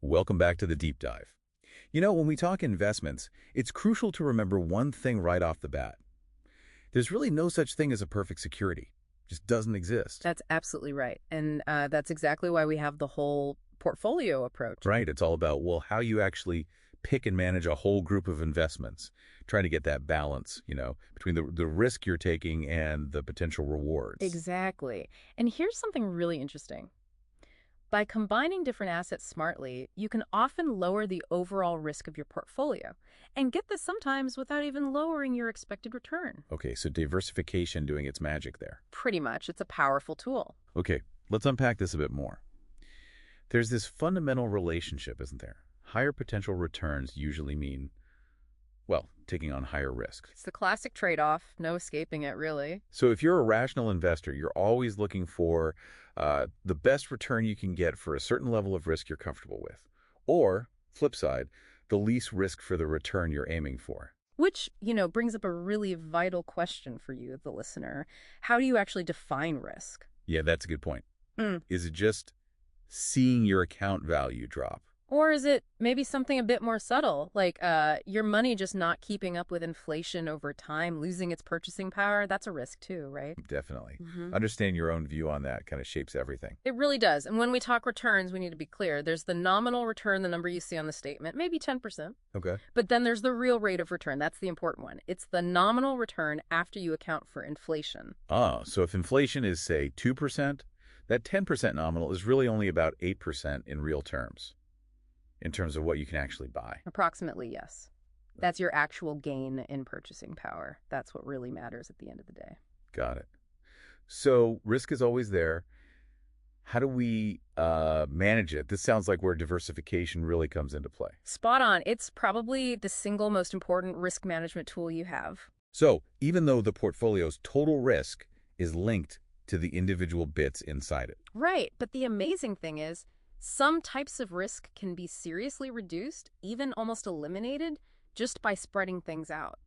Welcome back to the deep dive. When we talk investments, it's crucial to remember one thing right off the bat. There's really no such thing as a perfect security. It just doesn't exist. That's absolutely right. And that's exactly why we have the whole portfolio approach. Right? It's all about, well, how you actually pick and manage a whole group of investments, trying to get that balance, between the risk you're taking and the potential rewards. Exactly. And here's something really interesting. By combining different assets smartly, you can often lower the overall risk of your portfolio and get this sometimes without even lowering your expected return. Okay, so diversification doing its magic there. Pretty much. It's a powerful tool. Okay, let's unpack this a bit more. There's this fundamental relationship, isn't there? Higher potential returns usually mean, well, taking on higher risk. It's the classic trade-off. No escaping it, really. So if you're a rational investor, you're always looking for the best return you can get for a certain level of risk you're comfortable with. Or, flip side, the least risk for the return you're aiming for. Which, brings up a really vital question for you, the listener. How do you actually define risk? Yeah, that's a good point. Is it just seeing your account value drop? Or is it maybe something a bit more subtle, like your money just not keeping up with inflation over time, losing its purchasing power? That's a risk too, right? Definitely. Understanding your own view on that kind of shapes everything. It really does. And when we talk returns, we need to be clear. There's the nominal return, the number you see on the statement, maybe 10%. Okay. But then there's the real rate of return. That's the important one. It's the nominal return after you account for inflation. So if inflation is, say, 2%, that 10% nominal is really only about 8% in real terms. In terms of what you can actually buy. Approximately, yes. That's your actual gain in purchasing power. That's what really matters at the end of the day. Got it. So risk is always there. How do we manage it? This sounds like where diversification really comes into play. Spot on. It's probably the single most important risk management tool you have. So even though the portfolio's total risk is linked to the individual bits inside it. Right. But the amazing thing is, some types of risk can be seriously reduced, even almost eliminated, just by spreading things out.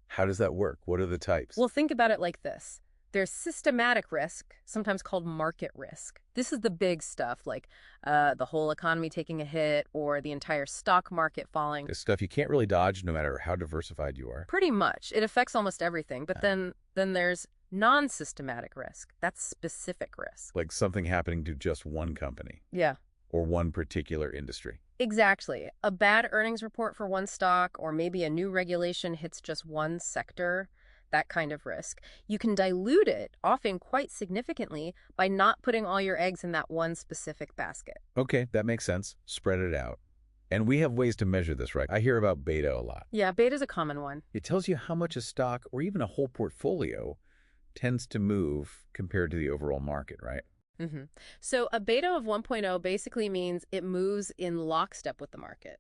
How does that work? What are the types? Well, think about it like this. There's systematic risk, sometimes called market risk. This is the big stuff, like the whole economy taking a hit or the entire stock market falling. It's stuff you can't really dodge no matter how diversified you are. Pretty much. It affects almost everything. But then there's non-systematic risk. That's specific risk. Like something happening to just one company. Yeah. Or one particular industry. Exactly. A bad earnings report for one stock, or maybe a new regulation hits just one sector, that kind of risk. You can dilute it, often quite significantly, by not putting all your eggs in that one specific basket. Okay, that makes sense. Spread it out. And we have ways to measure this, right? I hear about beta a lot. Yeah, beta's a common one. It tells you how much a stock or even a whole portfolio tends to move compared to the overall market, right? So a beta of 1.0 basically means it moves in lockstep with the market.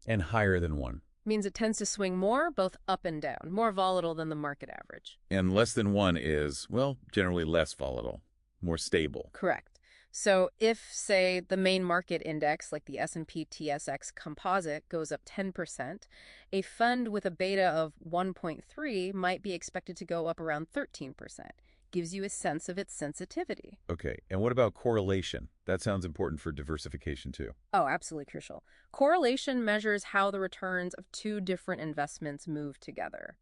And higher than 1. Means it tends to swing more, both up and down, more volatile than the market average. And less than 1 is, well, generally less volatile, more stable. Correct. So if, say, the main market index, like the S&P TSX Composite, goes up 10%, a fund with a beta of 1.3 might be expected to go up around 13%. Gives you a sense of its sensitivity. Okay, and what about correlation? That sounds important for diversification too. Oh, absolutely crucial. Correlation measures how the returns of two different investments move together,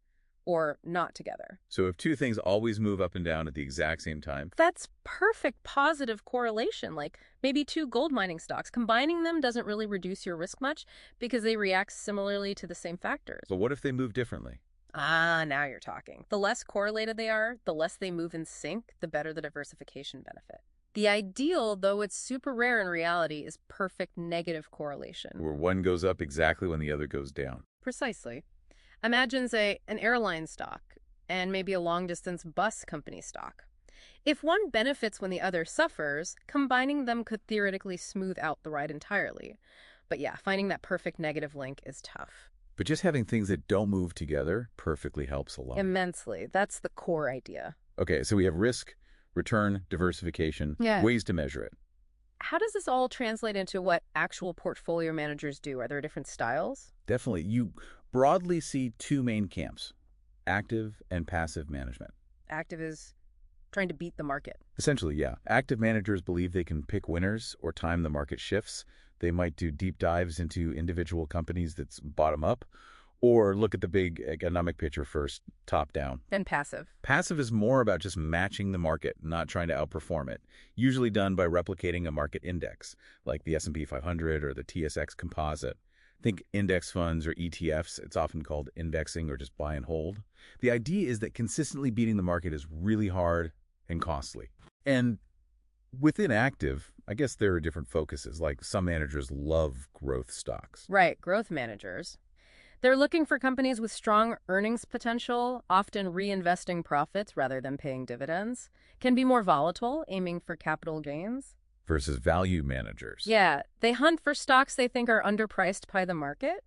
or not together. So if two things always move up and down at the exact same time? That's perfect positive correlation, like maybe two gold mining stocks. Combining them doesn't really reduce your risk much because they react similarly to the same factors. But what if they move differently? Now you're talking. The less correlated they are, the less they move in sync, the better the diversification benefit. The ideal, though it's super rare in reality, is perfect negative correlation. Where one goes up exactly when the other goes down. Precisely. Imagine, say, an airline stock and maybe a long-distance bus company stock. If one benefits when the other suffers, combining them could theoretically smooth out the ride entirely. But yeah, finding that perfect negative link is tough. But just having things that don't move together perfectly helps a lot. Immensely. That's the core idea. Okay, so we have risk, return, diversification, ways to measure it. How does this all translate into what actual portfolio managers do? Are there different styles? Definitely. You broadly see two main camps, active and passive management. Active is trying to beat the market. Essentially, yeah. Active managers believe they can pick winners or time the market shifts. They might do deep dives into individual companies that's bottom up, or look at the big economic picture first, top down. And passive. Passive is more about just matching the market, not trying to outperform it, usually done by replicating a market index, like the S&P 500 or the TSX Composite. Think index funds or ETFs. It's often called indexing or just buy and hold. The idea is that consistently beating the market is really hard and costly. And within active, I guess there are different focuses, like some managers love growth stocks. Right, growth managers. They're looking for companies with strong earnings potential, often reinvesting profits rather than paying dividends, can be more volatile, aiming for capital gains. Versus value managers. Yeah, they hunt for stocks they think are underpriced by the market,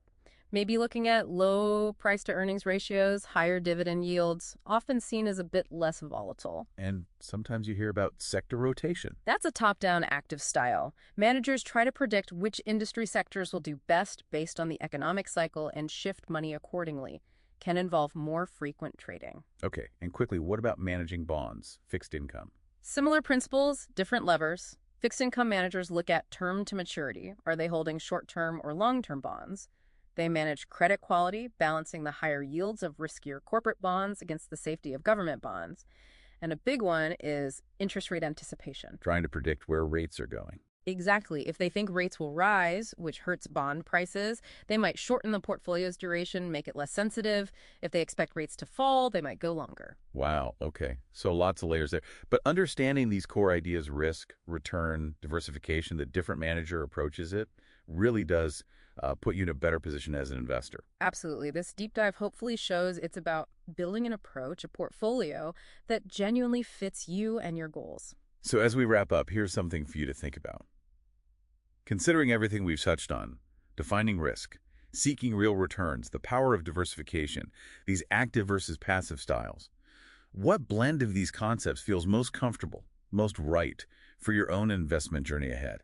maybe looking at low price to earnings ratios, higher dividend yields, often seen as a bit less volatile. And sometimes you hear about sector rotation. That's a top-down active style. Managers try to predict which industry sectors will do best based on the economic cycle and shift money accordingly. Can involve more frequent trading. Okay, and quickly, what about managing bonds, fixed income? Similar principles, different levers. Fixed income managers look at term to maturity. Are they holding short-term or long-term bonds? They manage credit quality, balancing the higher yields of riskier corporate bonds against the safety of government bonds. And a big one is interest rate anticipation. Trying to predict where rates are going. Exactly. If they think rates will rise, which hurts bond prices, they might shorten the portfolio's duration, make it less sensitive. If they expect rates to fall, they might go longer. Wow, okay. So lots of layers there. But understanding these core ideas, risk, return, diversification, the different manager approaches it, really does put you in a better position as an investor. Absolutely. This deep dive hopefully shows it's about building an approach, a portfolio, that genuinely fits you and your goals. So as we wrap up, here's something for you to think about. Considering everything we've touched on, defining risk, seeking real returns, the power of diversification, these active versus passive styles, what blend of these concepts feels most comfortable, most right for your own investment journey ahead?